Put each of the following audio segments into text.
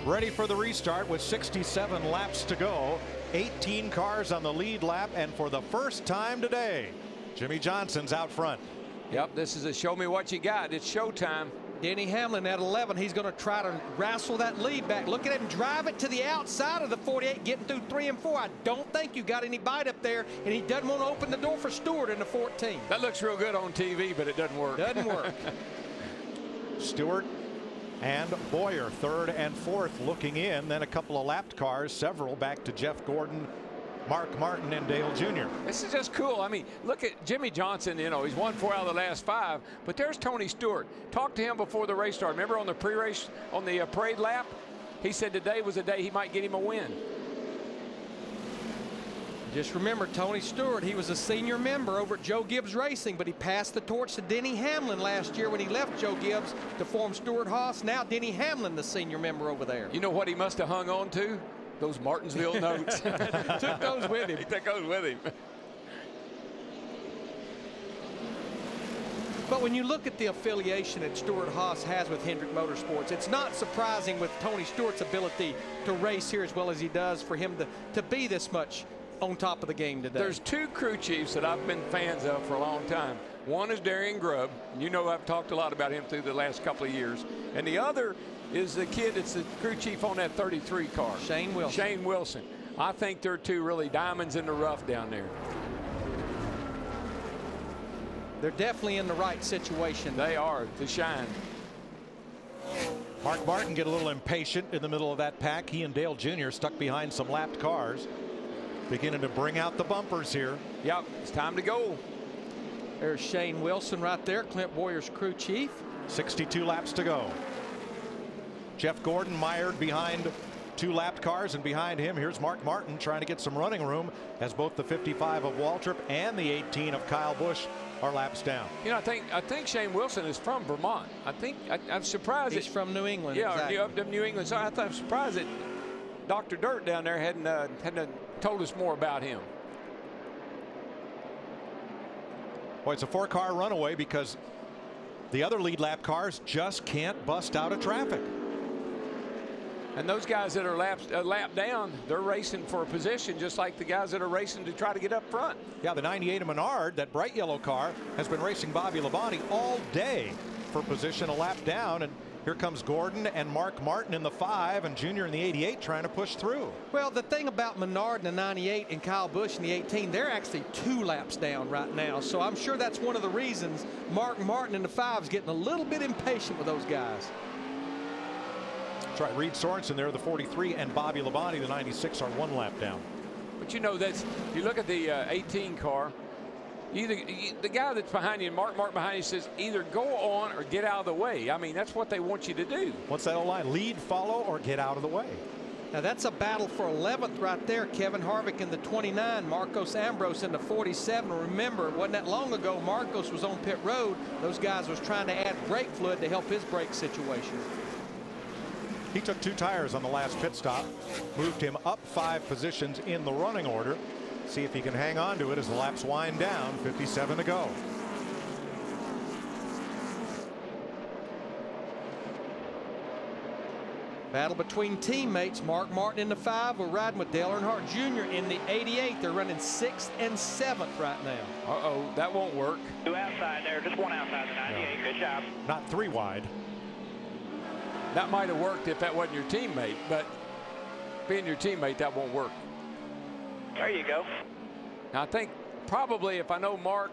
ready for the restart with 67 laps to go. 18 cars on the lead lap, and for the first time today, Jimmy Johnson's out front. Yep, this is a show me what you got. It's showtime. Denny Hamlin at 11. He's going to try to wrestle that lead back. Look at him drive it to the outside of the 48, getting through 3 and 4. I don't think you got any bite up there, and he doesn't want to open the door for Stewart in the 14. That looks real good on TV, but it doesn't work. Doesn't work. Stewart and Boyer, third and fourth, looking in. Then a couple of lapped cars, several back to Jeff Gordon, Mark Martin, and Dale Jr. This is just cool. I mean, look at Jimmy Johnson. You know, he's won 4 out of the last 5. But there's Tony Stewart. Talked to him before the race started. Remember on the pre-race, on the parade lap? He said today was a day he might get him a win. Just remember, Tony Stewart, he was a senior member over at Joe Gibbs Racing, but he passed the torch to Denny Hamlin last year when he left Joe Gibbs to form Stewart-Haas. Now Denny Hamlin, the senior member over there. You know what he must have hung on to? Those Martinsville notes. Took those with him. He took those with him. But when you look at the affiliation that Stewart-Haas has with Hendrick Motorsports, it's not surprising with Tony Stewart's ability to race here as well as he does for him to be this much on top of the game today. There's 2 crew chiefs that I've been fans of for a long time. One is Darian Grubb. You know I've talked a lot about him through the last couple of years. And the other is the kid that's the crew chief on that 33 car. Shane Wilson. Shane Wilson. I think they're 2 really diamonds in the rough down there. They're definitely in the right situation. They are to shine. Mark Martin get a little impatient in the middle of that pack. He and Dale Jr. stuck behind some lapped cars. Beginning to bring out the bumpers here. Yep, it's time to go. There's Shane Wilson right there, Clint Boyer's crew chief. 62 laps to go. Jeff Gordon mired behind 2 lapped cars, and behind him here's Mark Martin trying to get some running room as both the 55 of Waltrip and the 18 of Kyle Busch are laps down. You know, I think Shane Wilson is from Vermont. I'm surprised. He's from New England. Yeah, exactly. Up to New England. So I'm surprised that Dr. Dirt down there hadn't told us more about him. Boy, it's a 4-car runaway because the other lead lap cars just can't bust out of traffic. And those guys that are lap down, they're racing for a position just like the guys that are racing to try to get up front. Yeah, the 98 of Menard, that bright yellow car, has been racing Bobby Labonte all day for position a lap down. And here comes Gordon and Mark Martin in the 5 and Junior in the 88 trying to push through. Well, the thing about Menard in the 98 and Kyle Busch in the 18, they're actually 2 laps down right now. So I'm sure that's one of the reasons Mark Martin in the 5 is getting a little bit impatient with those guys. That's right. Reed Sorensen there, the 43, and Bobby Labonte, the 96, are 1 lap down. But you know, that's, if you look at the 18 car, the guy that's behind you, Mark behind you, says either go on or get out of the way. I mean, that's what they want you to do. What's that old line? Lead, follow, or get out of the way. Now that's a battle for 11th right there. Kevin Harvick in the 29, Marcos Ambrose in the 47. Remember, it wasn't that long ago Marcos was on pit road. Those guys was trying to add brake fluid to help his brake situation. He took 2 tires on the last pit stop, moved him up 5 positions in the running order. See if he can hang on to it as the laps wind down. 57 to go. Battle between teammates. Mark Martin in the 5. We're riding with Dale Earnhardt Jr. in the 88. They're running 6th and 7th right now. Uh-oh, that won't work. 2 outside there, just 1 outside the 98. Good job. Not 3 wide. That might have worked if that wasn't your teammate, but being your teammate, that won't work. There you go. Now, I think probably, if I know Mark,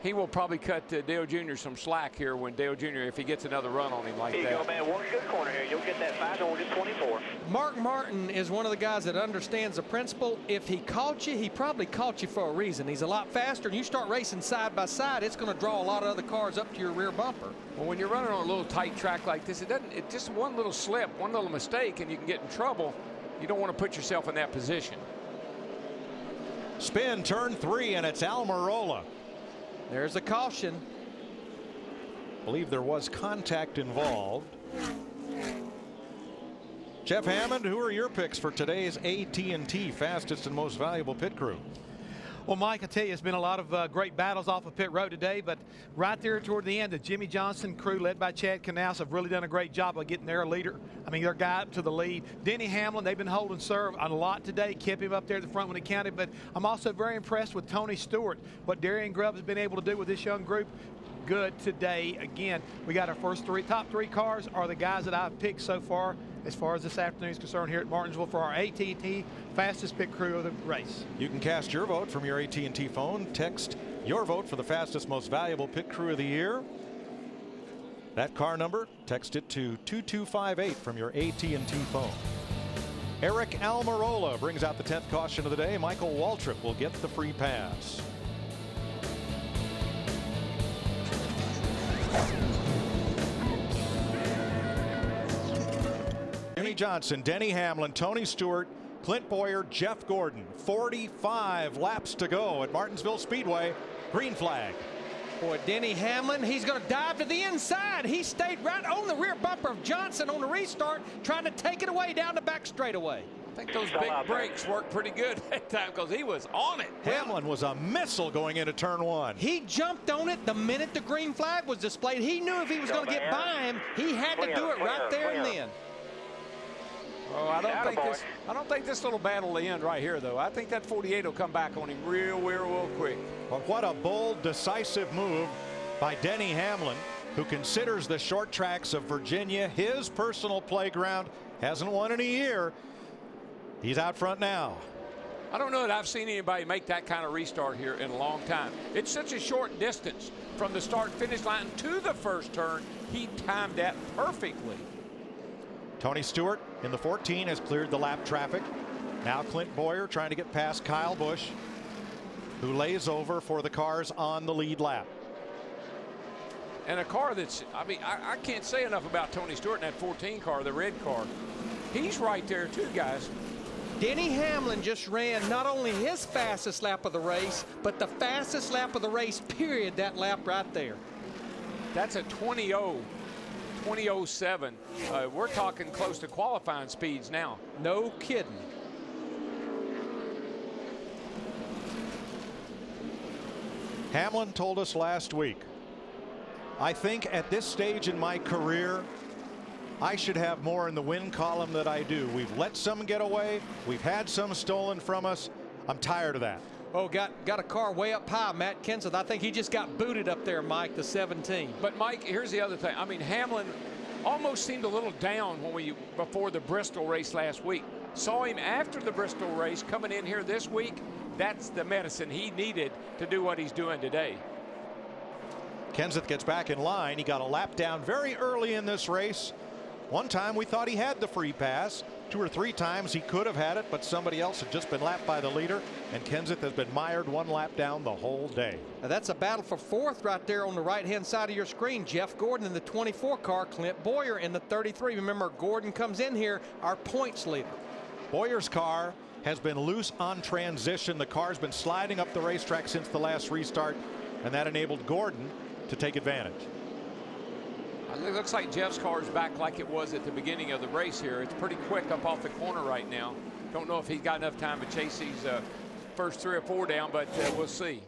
he will probably cut Dale Jr. some slack here when Dale Jr., if he gets another run on him like that. There you go, man. One good corner here. You'll get that 5 or just 24. Mark Martin is one of the guys that understands the principle. If he caught you, he probably caught you for a reason. He's a lot faster, and you start racing side by side, it's going to draw a lot of other cars up to your rear bumper. Well, when you're running on a little tight track like this, it just one little slip, one little mistake, and you can get in trouble. You don't want to put yourself in that position. Spin, turn 3, and it's Almirola. There's a caution. Believe there was contact involved. Jeff Hammond, who are your picks for today's AT&T fastest and most valuable pit crew? Well, Mike, I tell you, it's been a lot of great battles off of pit road today, but right there toward the end, the Jimmy Johnson crew, led by Chad Knaus, have really done a great job of getting their leader. I mean, their guy up to the lead. Denny Hamlin, they've been holding serve a lot today, kept him up there at the front when it counted, but I'm also very impressed with Tony Stewart, what Darian Grubb has been able to do with this young group. Good today. Again, we got our top three cars are the guys that I've picked so far as this afternoon is concerned here at Martinsville for our AT&T fastest pit crew of the race. You can cast your vote from your AT&T phone. Text your vote for the fastest, most valuable pit crew of the year. That car number, text it to 2258 from your AT&T phone. Eric Almirola brings out the 10th caution of the day. Michael Waltrip will get the free pass. Jimmy Johnson, Denny Hamlin, Tony Stewart, Clint Bowyer, Jeff Gordon. 45 laps to go at Martinsville Speedway. Green flag. Boy, Denny Hamlin, he's going to dive to the inside. He stayed right on the rear bumper of Johnson on the restart, trying to take it away down the back straightaway. I think those big brakes worked pretty good that time because he was on it. Hamlin was a missile going into turn one. He jumped on it the minute the green flag was displayed. He knew if he was going to get by him, he had to do it right there and then. Oh, I don't think this little battle will end right here, though. I think that 48 will come back on him real quick. But what a bold, decisive move by Denny Hamlin, who considers the short tracks of Virginia his personal playground. Hasn't won in a year. He's out front now. I don't know that I've seen anybody make that kind of restart here in a long time. It's such a short distance from the start-finish line to the first turn. He timed that perfectly. Tony Stewart in the 14 has cleared the lap traffic. Now Clint Bowyer trying to get past Kyle Busch, who lays over for the cars on the lead lap. And a car that's, I mean, I can't say enough about Tony Stewart in that 14 car, the red car. He's right there too, guys. Denny Hamlin just ran not only his fastest lap of the race, but the fastest lap of the race, period, that lap right there. That's a 20:07. We're talking close to qualifying speeds now. No kidding. Hamlin told us last week, I think at this stage in my career, I should have more in the win column than I do. We've let some get away. We've had some stolen from us. I'm tired of that. Oh, got a car way up high, Matt Kenseth. I think he just got booted up there, Mike, the 17. But, Mike, here's the other thing. I mean, Hamlin almost seemed a little down before the Bristol race last week. Saw him after the Bristol race coming in here this week. That's the medicine he needed to do what he's doing today. Kenseth gets back in line. He got a lap down very early in this race. One time we thought he had the free pass. 2 or 3 times he could have had it, but somebody else had just been lapped by the leader, and Kenseth has been mired 1 lap down the whole day. Now that's a battle for 4th right there on the right-hand side of your screen. Jeff Gordon in the 24 car, Clint Bowyer in the 33. Remember, Gordon comes in here, our points leader. Bowyer's car has been loose on transition. The car's been sliding up the racetrack since the last restart, and that enabled Gordon to take advantage. It looks like Jeff's car is back like it was at the beginning of the race here. It's pretty quick up off the corner right now. Don't know if he's got enough time to chase these first 3 or 4 down, but we'll see.